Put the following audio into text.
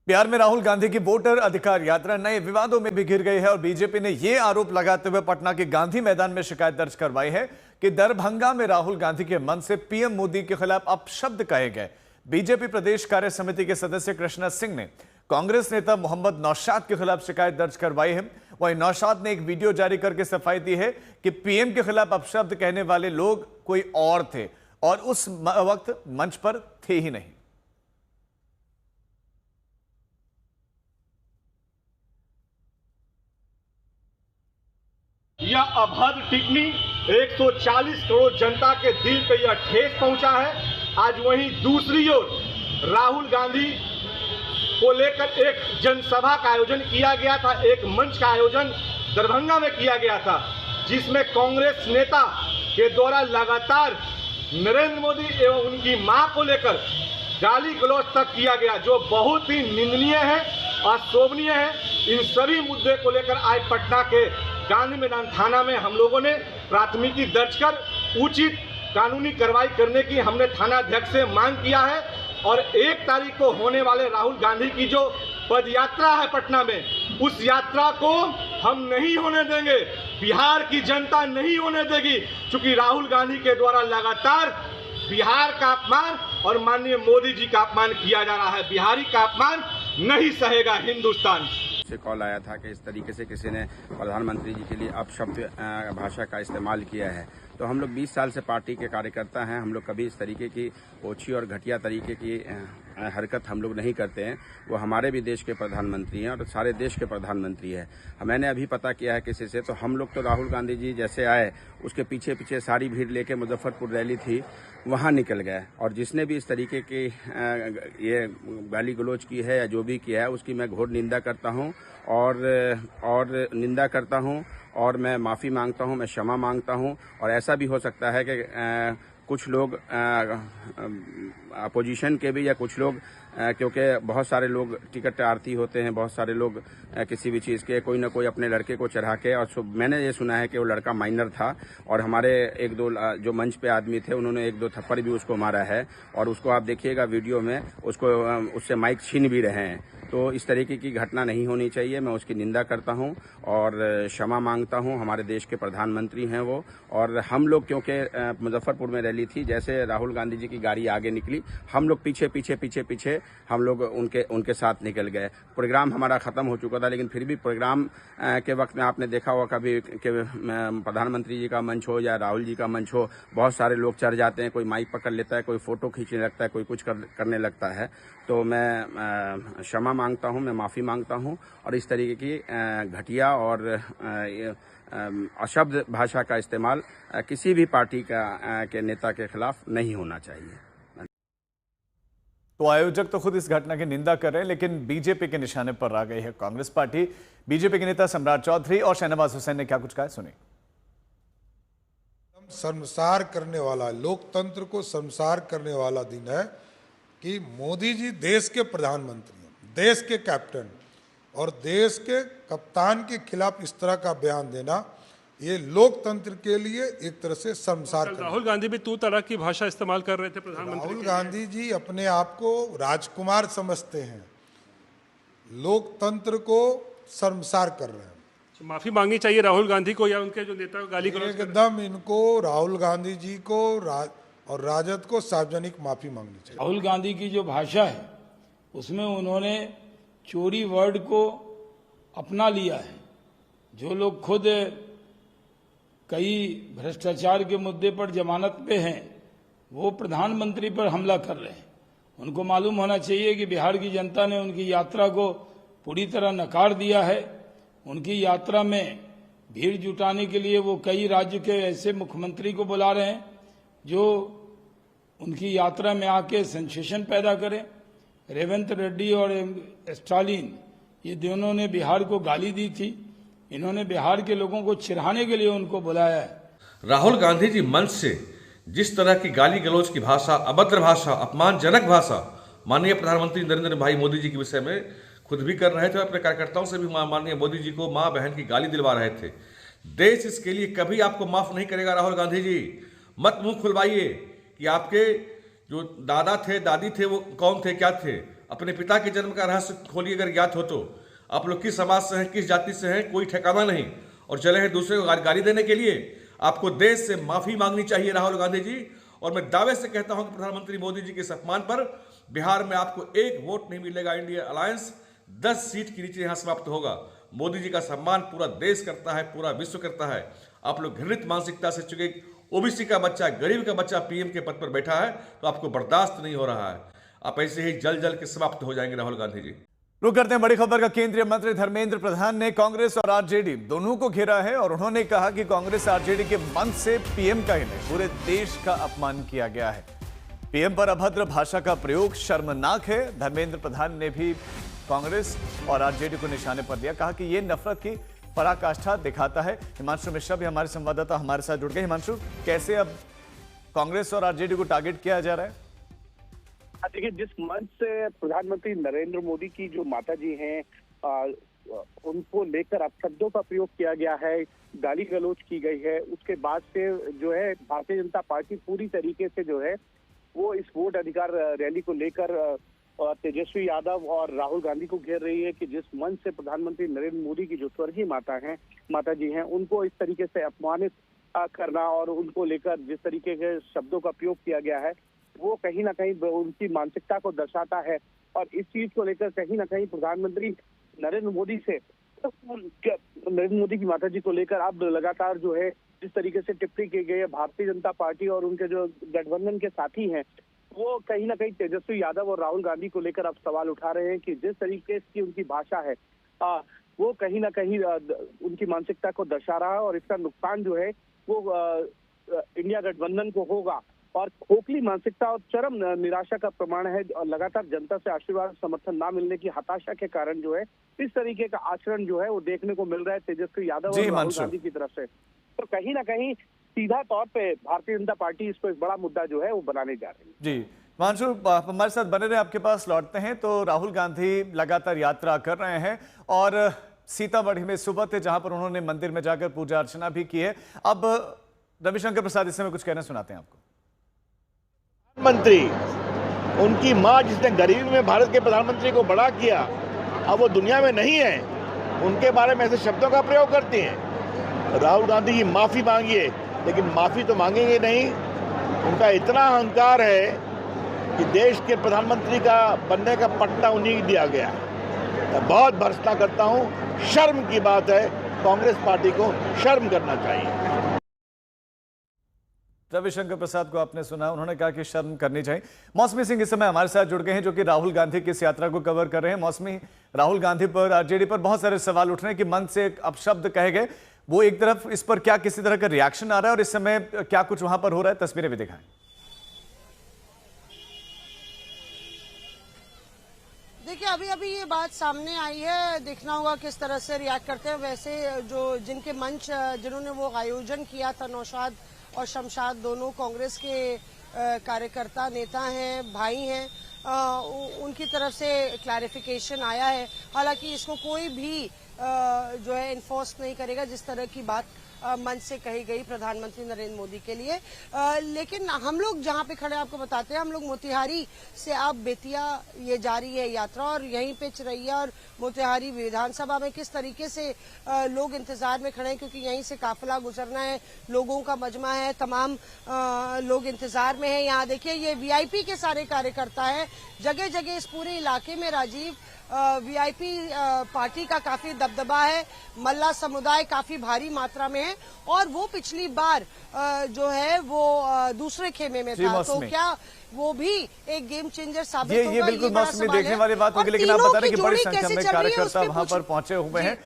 बिहार में राहुल गांधी की वोटर अधिकार यात्रा नए विवादों में भी घिर गई है और बीजेपी ने यह आरोप लगाते हुए पटना के गांधी मैदान में शिकायत दर्ज करवाई है कि दरभंगा में राहुल गांधी के मन से पीएम मोदी के खिलाफ अपशब्द कहे गए। बीजेपी प्रदेश कार्य समिति के सदस्य कृष्णा सिंह ने कांग्रेस नेता मोहम्मद नौशाद के खिलाफ शिकायत दर्ज करवाई है। वहीं नौशाद ने एक वीडियो जारी करके सफाई दी है कि पीएम के खिलाफ अपशब्द कहने वाले लोग कोई और थे और उस वक्त मंच पर थे ही नहीं। यह अभद्र टिप्पणी 140 करोड़ जनता के दिल पे यह ठेस पहुंचा है। आज वहीं दूसरी ओर राहुल गांधी को लेकर एक जनसभा का आयोजन किया गया था, एक मंच का आयोजन दरभंगा में किया गया था, जिसमें कांग्रेस नेता के द्वारा लगातार नरेंद्र मोदी एवं उनकी मां को लेकर गाली गलौज तक किया गया, जो बहुत ही निंदनीय है, अशोभनीय है। इन सभी मुद्दे को लेकर आज पटना के गांधी मैदान थाना में हम लोगों ने प्राथमिकी दर्ज कर उचित कानूनी कार्रवाई करने की हमने थाना अध्यक्ष से मांग किया है। और 1 तारीख को होने वाले राहुल गांधी की जो पद यात्रा है पटना में, उस यात्रा को हम नहीं होने देंगे, बिहार की जनता नहीं होने देगी, क्योंकि राहुल गांधी के द्वारा लगातार बिहार का अपमान और माननीय मोदी जी का अपमान किया जा रहा है। बिहारी का अपमान नहीं सहेगा हिंदुस्तान। से कॉल आया था कि इस तरीके से किसी ने प्रधानमंत्री जी के लिए अपशब्द भाषा का इस्तेमाल किया है। तो हम लोग 20 साल से पार्टी के कार्यकर्ता हैं, हम लोग कभी इस तरीके की ओछी और घटिया तरीके की हरकत हम लोग नहीं करते हैं। वो हमारे भी देश के प्रधानमंत्री हैं और सारे देश के प्रधानमंत्री हैं। मैंने अभी पता किया है किसी से, तो हम लोग तो राहुल गांधी जी जैसे आए उसके पीछे पीछे सारी भीड़ लेके मुजफ्फरपुर रैली थी वहाँ निकल गए। और जिसने भी इस तरीके की ये गाली गलौज की है या जो भी किया है उसकी मैं घोर निंदा करता हूँ और निंदा करता हूँ और मैं माफ़ी मांगता हूँ, मैं क्षमा मांगता हूँ। और ऐसा भी हो सकता है कि कुछ लोग अपोजिशन के भी या कुछ लोग क्योंकि बहुत सारे लोग टिकट आरती होते हैं, बहुत सारे लोग किसी भी चीज़ के कोई ना कोई अपने लड़के को चढ़ा के, और मैंने ये सुना है कि वो लड़का माइनर था और हमारे 1-2 जो मंच पे आदमी थे उन्होंने 1-2 थप्पड़ भी उसको मारा है। और उसको आप देखिएगा वीडियो में, उसको उससे माइक छीन भी रहे हैं। तो इस तरीके की घटना नहीं होनी चाहिए। मैं उसकी निंदा करता हूं और क्षमा मांगता हूं। हमारे देश के प्रधानमंत्री हैं वो, और हम लोग क्योंकि मुजफ्फरपुर में रैली थी, जैसे राहुल गांधी जी की गाड़ी आगे निकली हम लोग पीछे हम लोग उनके साथ निकल गए। प्रोग्राम हमारा खत्म हो चुका था, लेकिन फिर भी प्रोग्राम के वक्त में आपने देखा होगा कभी कि प्रधानमंत्री जी का मंच हो या राहुल जी का मंच हो, बहुत सारे लोग चढ़ जाते हैं, कोई माइक पकड़ लेता है, कोई फोटो खींचने लगता है, कोई कुछ करने लगता है। तो मैं क्षमा मांगता हूं, मैं माफ़ी मांगता हूं और इस तरीके की घटिया और अशब्द भाषा का इस्तेमाल किसी भी पार्टी के नेता के खिलाफ नहीं होना चाहिए। तो आयोजक तो खुद इस घटना की निंदा कर रहे हैं, लेकिन बीजेपी के निशाने पर आ गई है कांग्रेस पार्टी। बीजेपी के नेता सम्राट चौधरी और शहनवाज हुसैन ने क्या कुछ कहा, सुनिए। शर्मसार करने वाला, लोकतंत्र को शर्मसार करने वाला दिन है कि मोदी जी देश के प्रधानमंत्री हैं, देश के कैप्टन और देश के कप्तान के खिलाफ इस तरह का बयान देना, ये लोकतंत्र के लिए एक तरह से शर्मसार करना। राहुल गांधी भी तू तरह की भाषा इस्तेमाल कर रहे थे प्रधानमंत्री। राहुल गांधी जी अपने आप को राजकुमार समझते हैं, लोकतंत्र को शर्मसार कर रहे हैं। माफी मांगनी चाहिए राहुल गांधी को या उनके जो नेता गाली गलौज कर रहे हैं? एकदम इनको, राहुल गांधी जी को और राजद को सार्वजनिक माफी मांगनी चाहिए। राहुल गांधी की जो भाषा है उसमें उन्होंने चोरी वर्ड को अपना लिया है। जो लोग खुद कई भ्रष्टाचार के मुद्दे पर जमानत पे हैं वो प्रधानमंत्री पर हमला कर रहे हैं। उनको मालूम होना चाहिए कि बिहार की जनता ने उनकी यात्रा को पूरी तरह नकार दिया है। उनकी यात्रा में भीड़ जुटाने के लिए वो कई राज्य के ऐसे मुख्यमंत्री को बुला रहे हैं जो उनकी यात्रा में आके सेंसेशन पैदा करें। रेवंत रेड्डी और स्टालिन, ये दोनों ने बिहार को गाली दी थी। इन्होंने बिहार के लोगों को चिढ़ाने के लिए उनको बुलाया है। राहुल गांधी जी मंच से जिस तरह की गाली गलौज की भाषा, अभद्र भाषा, अपमानजनक भाषा माननीय प्रधानमंत्री नरेंद्र भाई मोदी जी के विषय में खुद भी कर रहे थे, अपने कार्यकर्ताओं से भी माननीय मोदी जी को माँ बहन की गाली दिलवा रहे थे। देश इसके लिए कभी आपको माफ नहीं करेगा। राहुल गांधी जी मत मुंह खुलवाइए कि आपके जो दादा थे, दादी थे, वो कौन थे, क्या थे। अपने पिता के जन्म का रहस्य खोलिए अगर ज्ञात हो तो। आप लोग किस समाज से हैं, किस जाति से हैं, कोई ठिकाना नहीं, और चले हैं दूसरे को गाली देने के लिए। आपको देश से माफी मांगनी चाहिए राहुल गांधी जी। और मैं दावे से कहता हूं कि प्रधानमंत्री मोदी जी के सम्मान पर बिहार में आपको एक वोट नहीं मिलेगा। इंडिया अलायंस 10 सीट के नीचे यहां समाप्त होगा। मोदी जी का सम्मान पूरा देश करता है, पूरा विश्व करता है। आप लोग घृणित मानसिकता से, चूंकि ओबीसी का बच्चा, गरीब का बच्चा पीएम के पद पर बैठा है, तो आपको बर्दाश्त नहीं हो रहा है। आप ऐसे ही जल जल के समाप्त हो जाएंगे राहुल गांधी जी। रुक करते हैं बड़ी खबर का। केंद्रीय मंत्री धर्मेंद्र प्रधान ने कांग्रेस और आरजेडी दोनों को घेरा है और उन्होंने कहा कि कांग्रेस आरजेडी के मंच से पीएम का ही नहीं, पूरे देश का अपमान किया गया है। पीएम पर अभद्र भाषा का प्रयोग शर्मनाक है। धर्मेंद्र प्रधान ने भी कांग्रेस और आरजेडी को निशाने पर दिया, कहा कि यह नफरत की पराकाष्ठा दिखाता है। हिमांशु मिश्रा भी हमारे संवाददाता हमारे साथ जुड़ गए। हिमांशु, कैसे अब कांग्रेस और आरजेडी को टारगेट किया जा रहा है? देखिए, जिस मंच से प्रधानमंत्री नरेंद्र मोदी की जो माताजी हैं उनको लेकर अपशब्दों का प्रयोग किया गया है, गाली गलौज की गई है, उसके बाद से जो है भारतीय जनता पार्टी पूरी तरीके से जो है वो इस वोट अधिकार रैली को लेकर तेजस्वी यादव और राहुल गांधी को घेर रही है कि जिस मंच से प्रधानमंत्री नरेंद्र मोदी की जो स्वर्गीय माताजी हैं उनको इस तरीके से अपमानित करना और उनको लेकर जिस तरीके के शब्दों का प्रयोग किया गया है वो कहीं ना कहीं उनकी मानसिकता को दर्शाता है। और इस चीज को लेकर कहीं ना कहीं प्रधानमंत्री नरेंद्र मोदी की माताजी को लेकर अब लगातार जो है जिस तरीके से टिप्पणी की गई है भारतीय जनता पार्टी और उनके जो गठबंधन के साथी हैं वो कहीं ना कहीं तेजस्वी यादव और राहुल गांधी को लेकर अब सवाल उठा रहे हैं कि जिस तरीके की उनकी भाषा है वो कहीं ना कहीं उनकी मानसिकता को दर्शा रहा है और इसका नुकसान जो है वो इंडिया गठबंधन को होगा। और खोखली मानसिकता और चरम निराशा का प्रमाण है और लगातार जनता से आशीर्वाद समर्थन ना मिलने की हताशा के कारण जो है इस तरीके का आचरण जो है वो देखने को मिल रहा है तेजस्वी यादव और राहुल गांधी की तरफ से। तो कहीं ना कहीं सीधा तौर पे भारतीय जनता पार्टी इसको एक बड़ा मुद्दा जो है वो बनाने जा रही है। जी हिमांशु, हमारे साथ बने रहे, आपके पास लौटते हैं। तो राहुल गांधी लगातार यात्रा कर रहे हैं और सीतामढ़ी में सुबह थे जहां पर उन्होंने मंदिर में जाकर पूजा अर्चना भी की है। अब रविशंकर प्रसाद इस समय कुछ कहना सुनाते हैं आपको। मंत्री, उनकी मां जिसने गरीबी में भारत के प्रधानमंत्री को बड़ा किया, अब वो दुनिया में नहीं है, उनके बारे में ऐसे शब्दों का प्रयोग करती हैं। राहुल गांधी की माफी मांगिए, लेकिन माफी तो मांगेंगे नहीं। उनका इतना अहंकार है कि देश के प्रधानमंत्री का बनने का पट्टा उन्हीं को दिया गया है। मैं बहुत भर्त्सना करता हूं, शर्म की बात है, कांग्रेस पार्टी को शर्म करना चाहिए। रविशंकर प्रसाद को आपने सुना, उन्होंने कहा कि शर्म करनी चाहिए। मौसमी सिंह इस समय हमारे साथ जुड़ गए हैं जो कि राहुल गांधी की इस यात्रा को कवर कर रहे हैं। मौसमी, राहुल गांधी पर, आरजेडी पर बहुत सारे सवाल उठ रहे हैं कि मंच से अपशब्द कहे गए, वो एक तरफ, इस पर क्या किसी तरह का रिएक्शन आ रहा है और इस समय क्या कुछ वहां पर हो रहा है, तस्वीरें भी दिखाएं। देखिए, अभी ये बात सामने आई है, देखना होगा किस तरह से रिएक्ट करते हैं। वैसे जो जिनके मंच जिन्होंने वो आयोजन किया था, नौशाद और शमशाद दोनों कांग्रेस के कार्यकर्ता नेता हैं, भाई हैं, उनकी तरफ से क्लैरिफिकेशन आया है। हालांकि इसको कोई भी जो है इन्फोर्स नहीं करेगा जिस तरह की बात मंच से कही गई प्रधानमंत्री नरेंद्र मोदी के लिए। लेकिन हम लोग जहां पे खड़े आपको बताते हैं, हम लोग मोतिहारी से अब बेतिया ये जा रही है यात्रा और यहीं पे चिरैया और मोतिहारी विधानसभा में किस तरीके से लोग इंतजार में खड़े हैं, क्योंकि यहीं से काफिला गुजरना है, लोगों का मजमा है, तमाम लोग इंतजार में है। यहाँ देखिए, ये वीआईपी के सारे कार्यकर्ता है, जगह जगह इस पूरे इलाके में राजीव वीआईपी पार्टी का काफी दबदबा है, मल्ला समुदाय काफी भारी मात्रा में है और वो पिछली बार जो है वो दूसरे खेमे में था, तो क्या वो भी एक गेम चेंजर साबित होगा? ये बिल्कुल मौसमी देखने वाली बात होगी। लेकिन आप बता रहे कि बड़ी संख्या में कार्यकर्ता वहां पर पहुंचे हुए हैं।